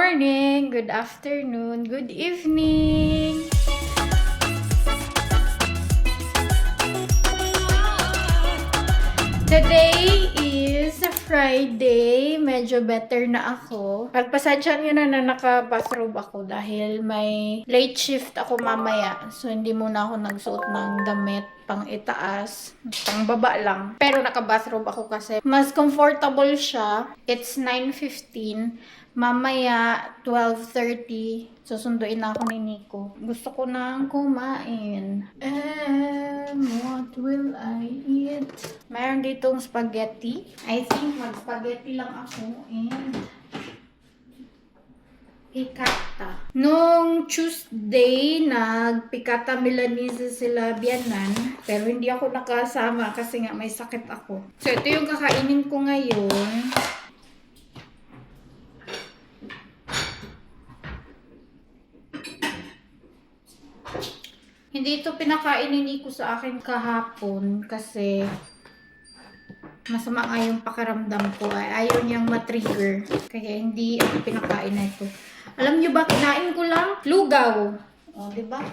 morning, good afternoon, good evening. Today is Friday. Medyo better na ako. Pagpasensya nyo na naka-bathrobe ako dahil may late shift ako mamaya. So, hindi muna ako nagsuot ng damit pang itaas. Pang baba lang. Pero naka-bathrobe ako kasi mas comfortable siya. It's 9:15. Mamaya, 12:30, susunduin na ako ni Nico. Gusto ko nang kumain. And what will I eat? Mayroon ditong spaghetti. I think mag-spaghetti lang ako. And pikata. Nung Tuesday, nag-pikata Milanese sila biyanan. Pero hindi ako nakasama kasi nga may sakit ako. So, ito yung kakainin ko ngayon. Hindi ito pinakain ni Nico sa akin kahapon kasi masama nga yung pakiramdam ko. Ayaw niyang matrigger. Kaya hindi ako pinakain na ito. Alam niyo ba, kinain ko lang lugaw. O, diba?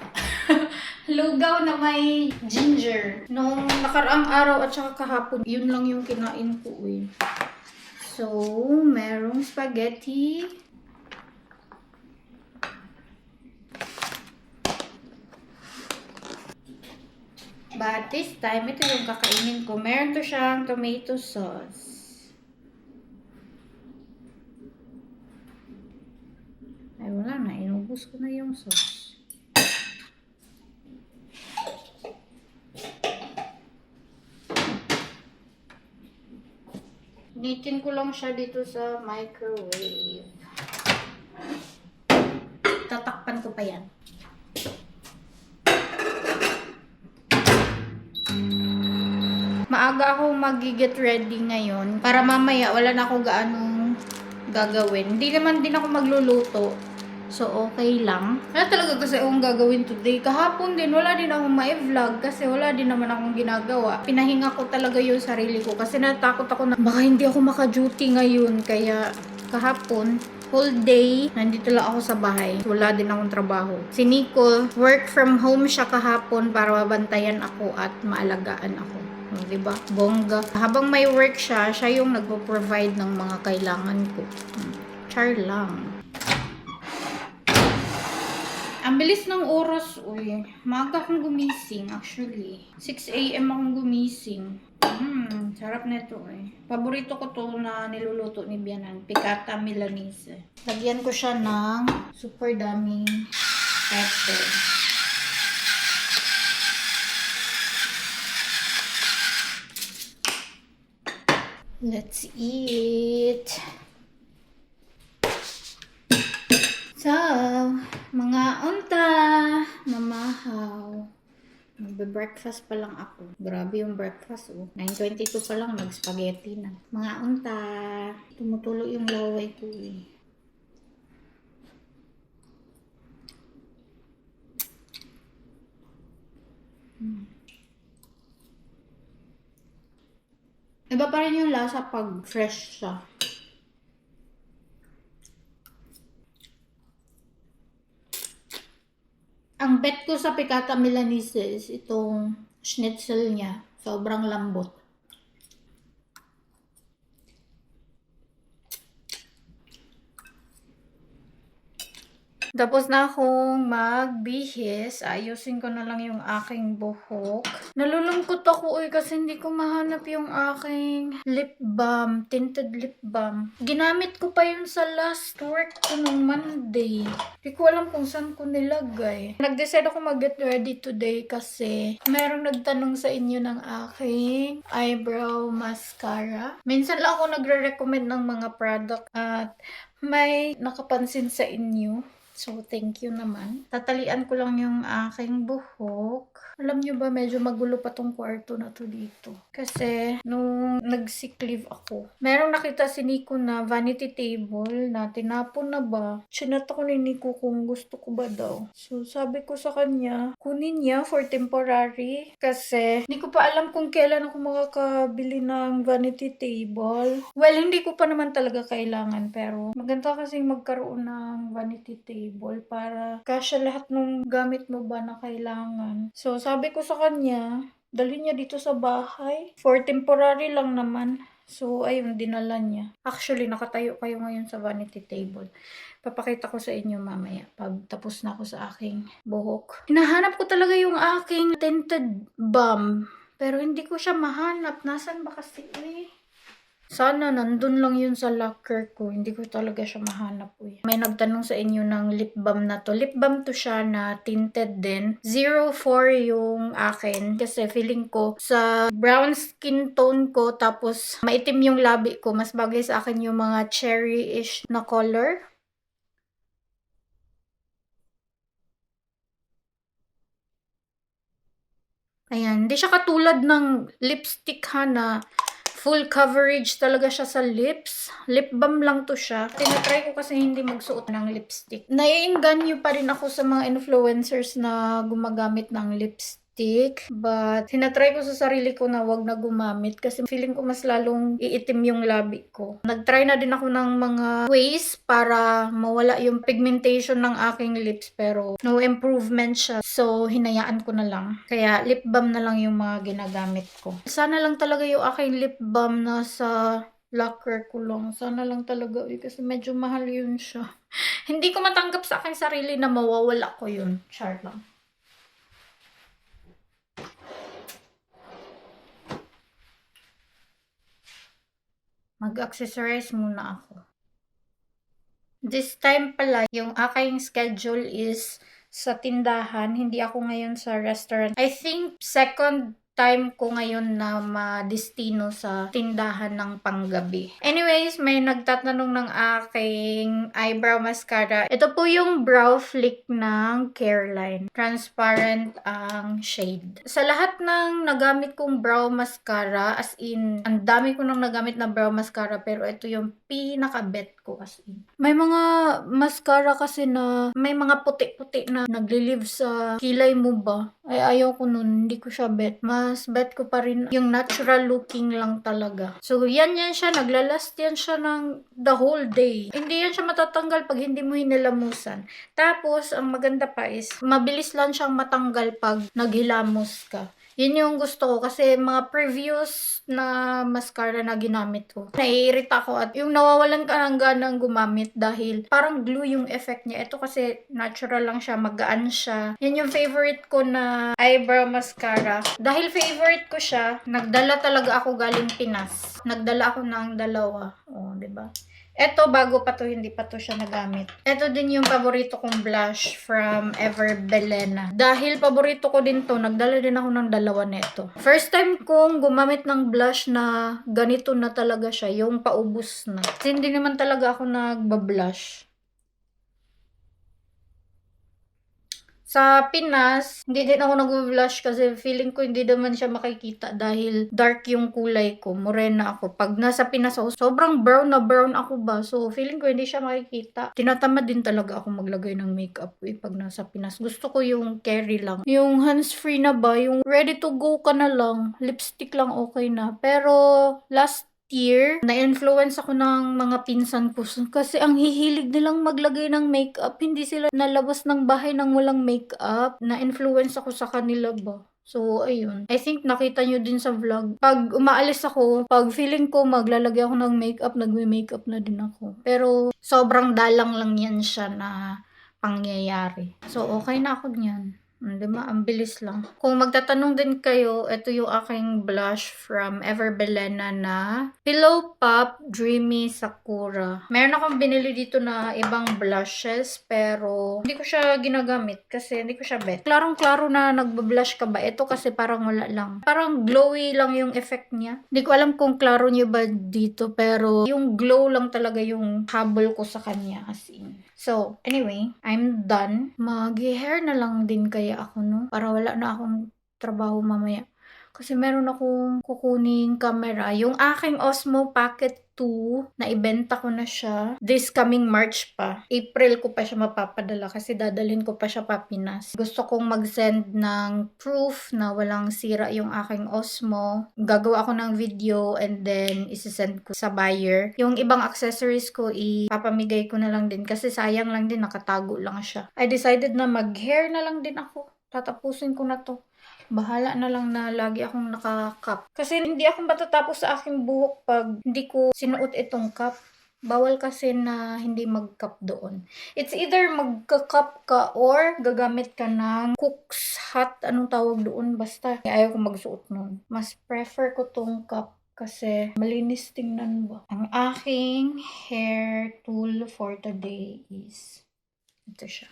Lugaw na may ginger. Nung nakaraang araw at saka kahapon, yun lang yung kinain ko eh. So, merong spaghetti. But this time, ito yung kakainin ko. Meron to siyang tomato sauce. Ay, wala na. Inubos ko na yung sauce. Initin ko lang siya dito sa microwave. Tatakpan ko pa yan. Maaga ako mag-get ready ngayon para mamaya wala na ako gaanong gagawin. Hindi naman din ako magluluto. So, okay lang. Wala talaga kasi akong gagawin today. Kahapon din, wala din akong ma-vlog kasi wala din naman akong ginagawa. Pinahinga ko talaga yung sarili ko kasi natakot ako na baka hindi ako maka-duty ngayon. Kaya kahapon, whole day, nandito lang ako sa bahay. Wala din akong trabaho. Si Nico, work from home siya kahapon para mabantayan ako at maalagaan ako. Diba? Bongga. Habang may work siya, siya yung nagpo-provide ng mga kailangan ko. Char lang. Ang bilis ng oras, uy. Maaga akong gumising, actually. 6 AM akong gumising. Sarap na ito eh. Paborito ko to na niluluto ni Bianan. Pikata Milanese. Lagyan ko siya ng super daming pepper. Let's eat. So, mga unta, mamahaw. Magbe-breakfast pa lang ako. Grabe yung breakfast, oh. 9:22 pa lang, mag-spaghetti na. Mga unta, tumutulo yung laway ko, eh. Iba pa rin yung lasa pag fresh siya. Ang bet ko sa Pikata Milanese is itong schnitzel niya. Sobrang lambot. Tapos na akong magbihis. Ayusin ko na lang yung aking buhok. Nalulungkot ako kasi hindi ko mahanap yung aking lip balm. Tinted lip balm. Ginamit ko pa yun sa last work ko nung Monday. Hindi ko alam kung saan ko nilagay. Nag-decide ako mag-get ready today kasi merong nagtanong sa inyo ng aking eyebrow mascara. Minsan lang ako nagre-recommend ng mga product at may nakapansin sa inyo So, thank you naman. Tatalian ko lang yung aking buhok. Alam nyo ba, medyo magulo pa tong kwarto na to dito. Kasi, nung nag-sick leave ako, merong nakita si Nico na vanity table na tinapon na ba. Chinat ako ni Nico kung gusto ko ba daw. So, sabi ko sa kanya, kunin niya for temporary. Kasi, hindi ko pa alam kung kailan ako makakabili ng vanity table. Well, hindi ko pa naman talaga kailangan. Pero, maganda kasing magkaroon ng vanity table para kasya lahat ng gamit mo ba na kailangan. So, sabi ko sa kanya, dalhin niya dito sa bahay. For temporary lang naman. So, ayun, dinala niya. Actually, nakatayo kayo ngayon sa vanity table. Papakita ko sa inyo mamaya pag tapos na ako sa aking buhok. Hinahanap ko talaga yung aking tinted balm. Pero hindi ko siya mahanap. Nasaan ba kasi Sana nandun lang yun sa locker ko. Hindi ko talaga siya mahanap. May nagtanong sa inyo ng lip balm na to. Lip balm to siya na tinted din. 04 yung akin. Kasi feeling ko sa brown skin tone ko tapos maitim yung labi ko. Mas bagay sa akin yung mga cherry-ish na color. Ayan. Hindi siya katulad ng lipstick ha na full coverage talaga siya sa lips. Lip balm lang to siya. Tinatry ko kasi hindi magsuot ng lipstick. Naiinganyo pa rin ako sa mga influencers na gumagamit ng lipstick. But, tinatry ko sa sarili ko na wag na gumamit kasi feeling ko mas lalong iitim yung labi ko. Nagtry na din ako ng mga ways para mawala yung pigmentation ng aking lips pero no improvement siya. So, hinayaan ko na lang. Kaya, lip balm na lang yung mga ginagamit ko. Sana lang talaga yung aking lip balm na sa locker ko lang. Sana lang talaga kasi medyo mahal yun siya. Hindi ko matanggap sa aking sarili na mawawala ko yun. Char lang. Mag-accessorize muna ako. This time pala, yung aking schedule is sa tindahan. Hindi ako ngayon sa restaurant. I think second time ko ngayon na madestino sa tindahan ng panggabi. Anyways, may nagtatanong ng aking eyebrow mascara. Ito po yung brow flick ng Careline. Transparent ang shade. Sa lahat ng nagamit kong brow mascara, as in, ang dami ko nang nagamit na brow mascara, pero ito yung pinaka-bet ko as in. May mga mascara kasi na may mga puti-puti na nagli-live sa kilay mo ba? Ay, ayaw ko nun. Hindi ko siya bet. Mas bet ko pa rin yung natural looking lang talaga. So, yan siya. Naglalast yan siya ng the whole day. Hindi yan siya matatanggal pag hindi mo hinilamusan. Tapos, ang maganda pa is, mabilis lang siyang matanggal pag naghilamos ka. Yun yung gusto ko kasi mga previous na mascara na ginamit ko, naiirita ko at yung nawawalan ka ng ganang gumamit dahil parang glue yung effect niya. Ito kasi natural lang siya, magaan siya. Yan yung favorite ko na eyebrow mascara. Dahil favorite ko siya, nagdala talaga ako galing Pinas. Nagdala ako ng dalawa. Oh, 'di ba? Ito, bago pa to, hindi pa to siya nagamit. Ito din yung paborito kong blush from Ever Belena. Dahil paborito ko din to, nagdala din ako ng dalawa neto. First time kong gumamit ng blush na ganito na talaga siya, yung paubos na. Kasi hindi naman talaga ako nagbablush. Sa Pinas, hindi din ako nag-blush kasi feeling ko hindi naman siya makikita dahil dark yung kulay ko. Morena ako. Pag nasa Pinas ako, sobrang brown na brown ako ba. So, feeling ko hindi siya makikita. Tinatamad din talaga ako maglagay ng makeup pag nasa Pinas. Gusto ko yung carry lang. Yung hands-free na ba, yung ready to go ka na lang. Lipstick lang okay na. Pero, last year, na-influence ako ng mga pinsan ko kasi ang hihilig nilang maglagay ng makeup. Hindi sila nalabas ng bahay nang walang makeup. Na-influence ako sa kanila ba. So, ayun. I think nakita nyo din sa vlog. Pag umaalis ako, pag feeling ko maglalagay ako ng makeup, nagme-makeup na din ako. Pero, sobrang dalang lang yan siya na pangyayari. So, okay na ako niyan. Diba? Ang bilis lang. Kung magtatanong din kayo, ito yung aking blush from Everbelena na Pillow Pop Dreamy Sakura. Meron akong binili dito na ibang blushes, pero hindi ko siya ginagamit kasi hindi ko siya bet. Klarong-klaro na nagbablush ka ba? Ito kasi parang wala lang. Parang glowy lang yung effect niya. Hindi ko alam kung klaro niyo ba dito, pero yung glow lang talaga yung habol ko sa kanya, as in. So, anyway, I'm done. Mag-hair na lang din kaya ako, no? Para wala na akong trabaho mamaya. Kasi meron akong kukuning camera. Yung aking Osmo Pocket 2, na ibenta ko na siya. This coming March pa. April ko pa siya mapapadala kasi dadalhin ko pa siya pa Pinas. Gusto kong mag-send ng proof na walang sira yung aking Osmo. Gagawa ako ng video and then isisend ko sa buyer. Yung ibang accessories ko, ipapamigay ko na lang din kasi sayang lang din, nakatago lang siya. I decided na mag-hair na lang din ako. Tatapusin ko na to. Bahala na lang na lagi akong naka-cup. Kasi hindi ako matatapos sa aking buhok pag hindi ko sinuot itong cup. Bawal kasi na hindi mag-cup doon. It's either magka-cup ka or gagamit ka ng cook's hat. Anong tawag doon? Basta. Ayaw ko magsuot nun. Mas prefer ko tong cup kasi malinis tingnan ba. Ang aking hair tool for today is ito siya.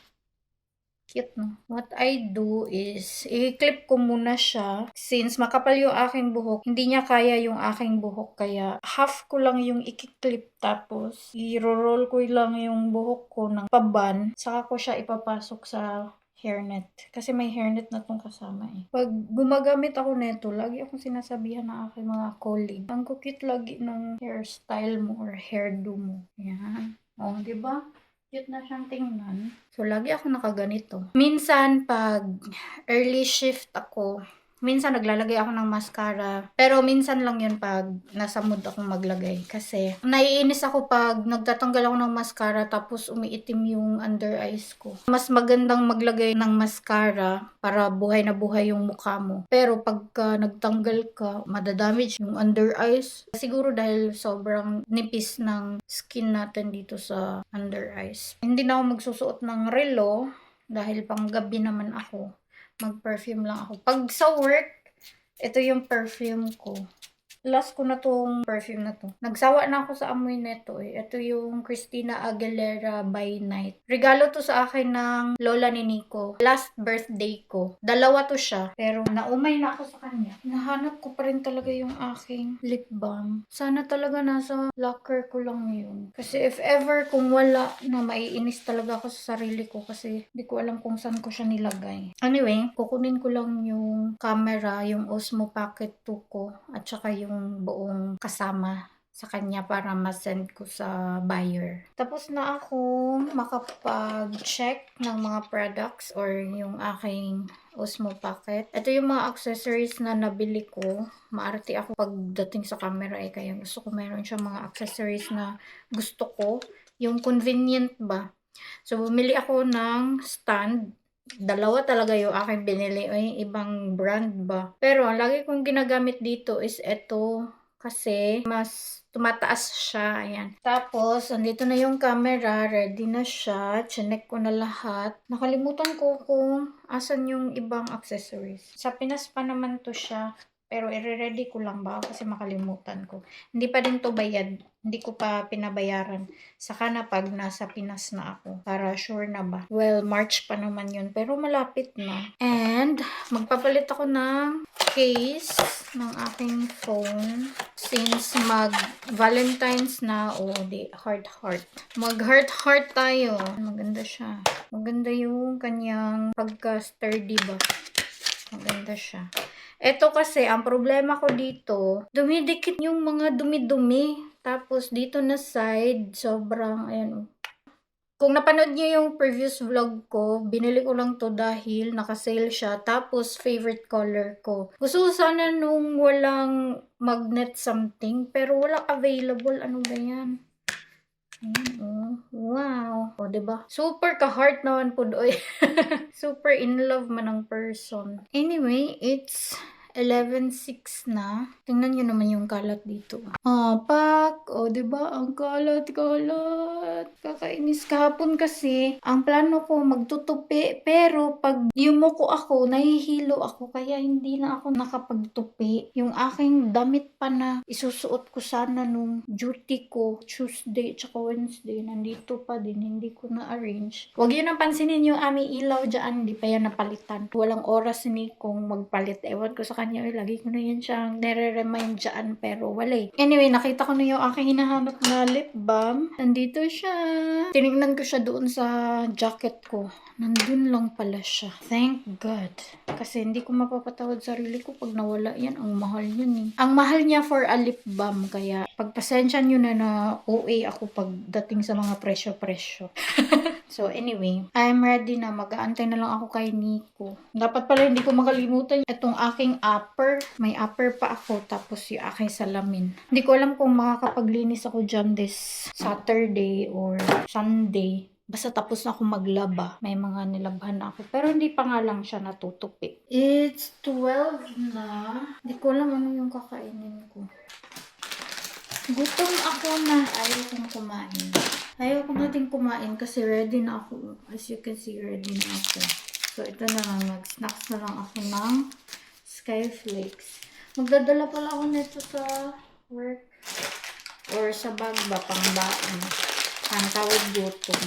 Cute, no? What I do is, i-clip ko muna siya. Since makapal yung aking buhok, hindi niya kaya yung aking buhok. Kaya, half ko lang yung i-clip. Tapos, i-roll ko lang yung buhok ko ng paban. Saka ko siya ipapasok sa hairnet. Kasi may hairnet na tong kasama eh. Pag gumagamit ako neto, lagi akong sinasabihan ng aking mga colleague. Ang cute lagi ng hairstyle mo or hairdo mo. Yan. Oh, di ba? Cute na siyang tingnan. So, lagi ako nakaganito. Minsan, pag early shift ako, minsan naglalagay ako ng mascara. Pero minsan lang yun pag nasa mood akong maglagay. Kasi naiinis ako pag nagtatanggal ako ng mascara tapos umiitim yung under eyes ko. Mas magandang maglagay ng mascara para buhay na buhay yung mukha mo. Pero pagka nagtanggal ka, madadamage yung under eyes. Siguro dahil sobrang nipis ng skin natin dito sa under eyes. Hindi na ako magsusuot ng relo dahil panggabi naman ako. Mag-perfume lang ako. Pag sa work, ito yung perfume ko. Last ko na tong perfume na to. Nagsawa na ako sa amoy neto eh. Ito yung Christina Aguilera by Night. Regalo to sa akin ng lola ni Nico. Last birthday ko. Dalawa to siya. Pero naumay na ako sa kanya. Nahanap ko pa rin talaga yung aking lip balm. Sana talaga nasa locker ko lang yun. Kasi if ever kung wala na, maiinis talaga ako sa sarili ko. Kasi di ko alam kung saan ko siya nilagay. Anyway, kukunin ko lang yung camera, yung Osmo Pocket 2 ko. At saka yung buong kasama sa kanya para ma-send ko sa buyer. Tapos na ako makapag-check ng mga products or yung aking Osmo Pocket. Ito yung mga accessories na nabili ko. Maarte ako pagdating sa camera eh. Kaya gusto ko meron siya mga accessories na gusto ko. Yung convenient ba. So, bumili ako ng stand. Dalawa talaga yung aking binili. Ay, ibang brand ba. Pero, ang lagi kong ginagamit dito is ito. Kasi, mas tumataas siya. Ayan. Tapos, andito na yung camera. Ready na siya. Chinek ko na lahat. Nakalimutan ko kung asan yung ibang accessories. Sa Pinas pa naman to siya. Pero, i-ready ko lang ba kasi makalimutan ko. Hindi pa din to bayad. Hindi ko pa pinabayaran. Saka na pag nasa Pinas na ako. Para sure na ba. Well, March pa naman yun. Pero malapit na. And, magpapalit ako ng case ng aking phone. Since mag-Valentine's na, di, heart. Mag-heart tayo. Maganda siya. Maganda yung kanyang pagka-sturdy ba. Maganda siya. Ito kasi, ang problema ko dito, dumidikit yung mga dumi-dumi. Tapos, dito na side, sobrang, ayan. Kung napanood niyo yung previous vlog ko, binili ko lang to dahil naka-sale siya. Tapos, favorite color ko. Gusto ko sana nung walang magnet something, pero walang available. Ano ba yan? Ayan, oh. Wow. O, diba? Super ka-heart naman po doy. Super in love man ang person. Anyway, it's 11:06 na. Tingnan nyo naman yung kalat dito. Pak! O, diba? Ang kalat. Kakainis. Kahapon kasi, ang plano ko magtutupi. Pero, pag yumuko ako, nahihilo ako. Kaya, hindi na ako nakapagtupi. Yung aking damit pa na isusuot ko sana nung duty ko, Tuesday, tsaka Wednesday, nandito pa din. Hindi ko na-arrange. Huwag yun ang pansinin yung aming ilaw dyan. Hindi pa yan napalitan. Walang oras ni kung magpalit. Ewan ko sa kanya. Lagi ko na yan siyang nare-remind dyan. Pero wala eh. Anyway, nakita ko na yung aking hinahanap na lip balm. Nandito siya. Tinignan ko siya doon sa jacket ko. Nandun lang pala siya. Thank God. Kasi hindi ko mapapatawad sarili ko pag nawala yan. Ang mahal yun eh. Ang mahal niya for a lip balm. Kaya pagpasensya nyo na OA ako pagdating sa mga presyo-presyo. So anyway, I'm ready na. Mag-aantay na lang ako kay Nico. Dapat pala hindi ko makalimutan itong aking upper. May upper pa ako. Tapos yung aking salamin. Hindi ko alam kung makakapaglinis ako dyan this Saturday or Sunday. Basta tapos na ako maglaba. May mga nilabhan na ako. Pero hindi pa nga lang siya natutupi. It's 12 na. Hindi ko alam ano yung kakainin ko. Gutom ako na. Ayaw kong kumain. Ayaw ko natin kumain kasi ready na ako. As you can see, ready na ako. So, ito na lang. Nag-snacks na lang ako ng Skyflakes. Magdadala pala ako nito sa work. Or sa bag ba, pang baon. Ang tawag gutom.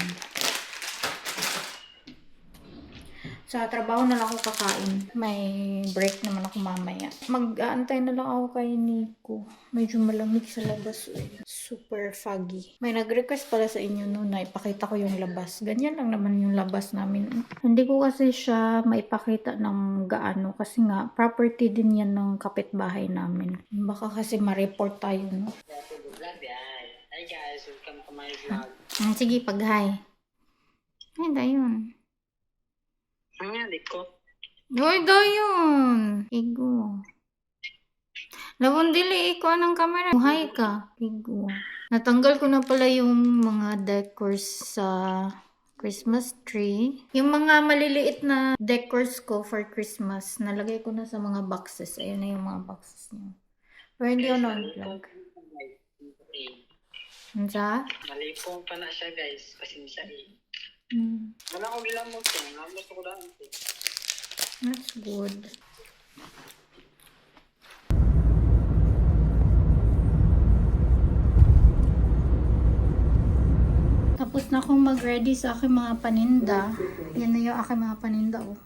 Sa trabaho na lang ako kakain. May break naman ako mamaya. Mag-aantay na lang ako kay Nico. Medyo malamig sa labas. Super foggy. May nag-request pala sa inyo noon na ipakita ko yung labas. Ganyan lang naman yung labas namin. Hindi ko kasi siya maipakita ng gaano. Kasi nga, property din yan ng kapitbahay namin. Baka kasi ma-report tayo, no? Hi guys, welcome to my vlog. Sige, pag-hi. Ay, dayon. Ano yan, liko? Uy, dayon. Igo. Labon dili iko ng camera. Buhay ka. Igo. Natanggal ko na pala yung mga decors sa Christmas tree. Yung mga maliliit na decors ko for Christmas, nalagay ko na sa mga boxes. Ayun na yung mga boxes niyo. Pero hindi ako nag-vlog. Ansa? Malipong pa na siya guys, pasensya eh. Wala ko gilamot eh, lamot ko lang eh. That's good. Tapos na akong mag-ready sa aking mga paninda. Yan na yung aking mga paninda, oh.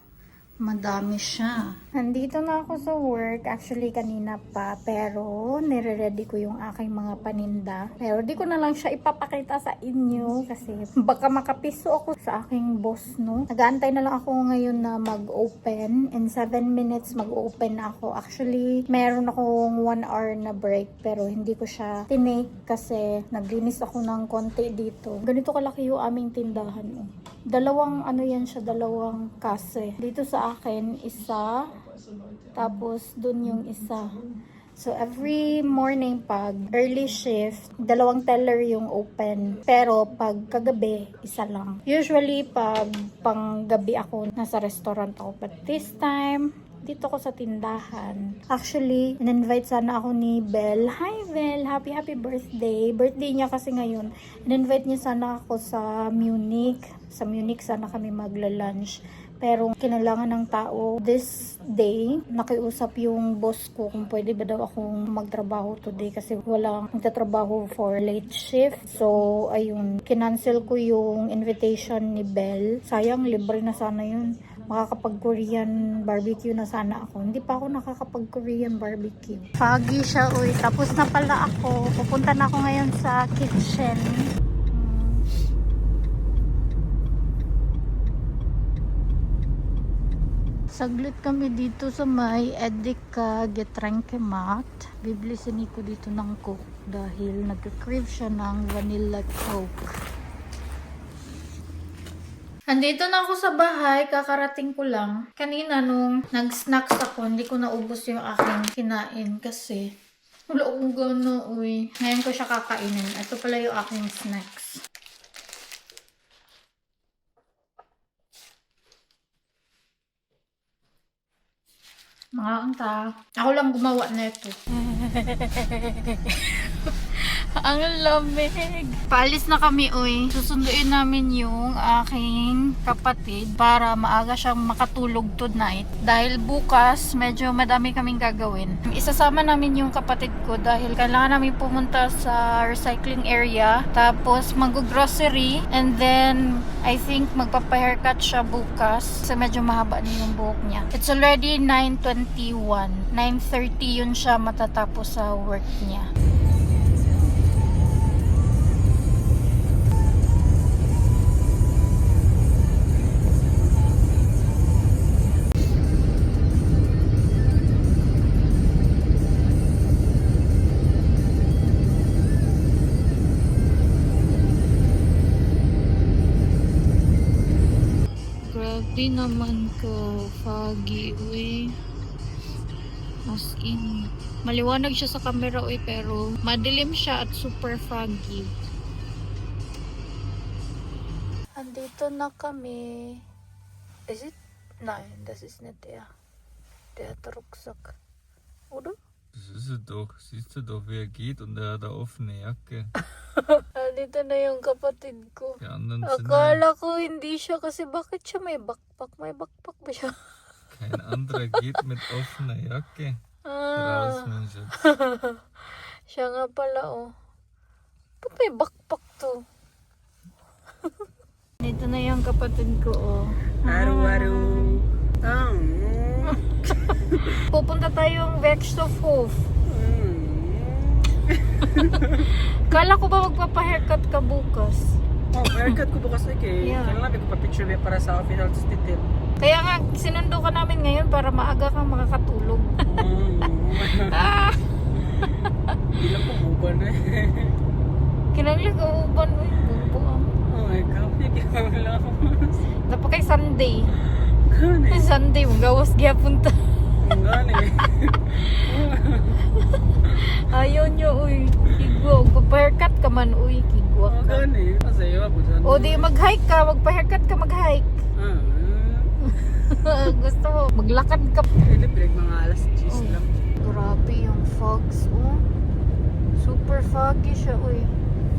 Madami siya. Nandito na ako sa work. Actually, kanina pa. Pero, nire-ready ko yung aking mga paninda. Pero, di ko na lang siya ipapakita sa inyo. Kasi, baka makapiso ako sa aking boss, no? Nag-aantay na lang ako ngayon na mag-open. In 7 minutes, mag-open na ako. Actually, meron akong 1 hour na break. Pero, hindi ko siya tinake kasi naglinis ako ng konti dito. Ganito kalaki yung aming tindahan, oh. Dalawang kase. Dito sa akin, isa. Tapos, dun yung isa. So, every morning pag early shift, 2 teller yung open. Pero, pag kagabi, isa lang. Usually, pag panggabi ako, nasa restaurant ako. But this time, dito ko sa tindahan. Actually, in-invite sana ako ni Belle. Hi Belle! Happy birthday! Birthday niya kasi ngayon. In-invite niya sana ako sa Munich. Sa Munich sana kami magla-lunch. Pero kinailangan ng tao this day. Nakiusap yung boss ko kung pwede ba daw akong magtrabaho today kasi walang magtatrabaho for late shift. So, ayun. Kinancel ko yung invitation ni Belle. Sayang, libre na sana yun. Makakapag-Korean barbecue na sana ako. Hindi pa ako nakakapag-Korean barbecue. Foggy siya, uy. Tapos na pala ako. Pupunta na ako ngayon sa kitchen. Saglit kami dito sa may Edeka Getrankemat. Biblisin ko dito ng Coke dahil nag-crave siya ng vanilla Coke. Andito na ako sa bahay, kakarating ko lang. Kanina nung nag-snacks ako, hindi ko naubos yung aking kinain kasi wala akong gana, uy. Ngayon ko siya kakainin. Ito pala yung aking snacks. Mga anta. Ako lang gumawa na ito. Ang lamig. Paalis na kami, uy. Susunduin namin yung aking kapatid para maaga siyang makatulog tonight. Dahil bukas, medyo madami kaming gagawin. Isasama namin yung kapatid ko dahil kailangan namin pumunta sa recycling area. Tapos mag-grocery. And then, I think magpapa-haircut siya bukas. Kasi medyo mahaba niya yung buhok niya. It's already 9:21. 9:30 yun siya matatapos sa work niya. Grabe naman ko, foggy, uy. As in, maliwanag siya sa camera, uy, pero madilim siya at super foggy. Andito na kami. Is it? Nein, das ist nicht der. Der hat Rucksack. Oder? Das ist es doch. Siehst du doch, wie er geht und er hat eine offene Jacke. Andito na yung kapatid ko. Die anderen sind Akala ko hindi siya kasi bakit siya may backpack? May backpack ba siya? kein anderer geht mit offener Jacke raus, mein Schatz. Siya nga pala, oh. Ba't may backpack to? Dito na yung kapatid ko, oh. Aru-aru. Pupunta tayong Wextofhof. Kala ko ba magpapa-haircut ka bukas? Oh, haircut ko bukas na kay. Yeah. Kailan lang ko pa-picture para sa official detail. Kaya nga, sinundo ka namin ngayon para maaga kang makakatulog. Ah! Ilang po uban eh. Kinanglig ang uban mo yung bubuang. Oh my God, wala ako. Dapat kay Sunday. Gani. Ay, Sunday, magawas gyapon ta. Gani. Ayaw nyo, uy. Kigwa. Magpa-haircut ka man, uy. Kigwa ka. Gani. Masaya ako dyan. O di mag-hike ka. Magpa-haircut ka, mag-hike. Gusto mo, maglakad ka. Libre mga alas 10 lang. Grabe yung fogs, oh. Super foggy siya, uy.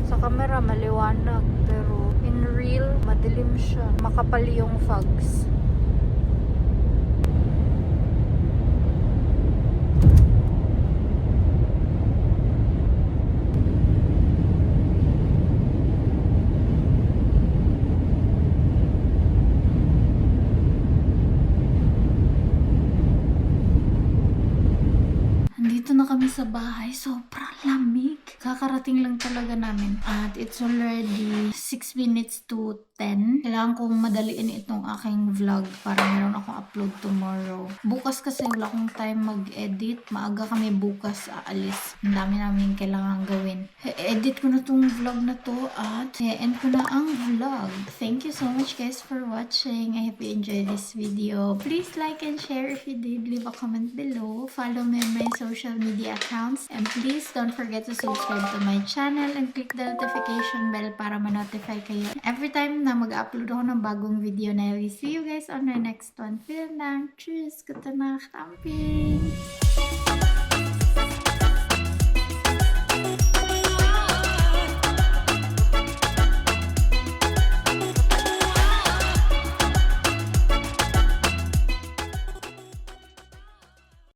Sa camera, maliwanag. Pero in real, madilim siya. Makapal yung fogs. Dito na kami sa bahay. Sobrang lamig. Kakarating lang talaga namin. At it's already 6 minutes to 10. Kailangan kong madaliin itong aking vlog para meron akong upload tomorrow. Bukas kasi wala akong time mag-edit. Maaga kami bukas aalis. Ang dami namin kailangan gawin. Edit ko na tong vlog na to at end ko na ang vlog. Thank you so much guys for watching. I hope you enjoyed this video. Please like and share if you did. Leave a comment below. Follow me on my social media accounts. And please don't forget to subscribe to my channel and click the notification bell para ma-notify kayo every time na mag-upload ako ng bagong video na. I will see you guys on the next one. Vielen Dank. Tschüss. Gute Nacht. Amping.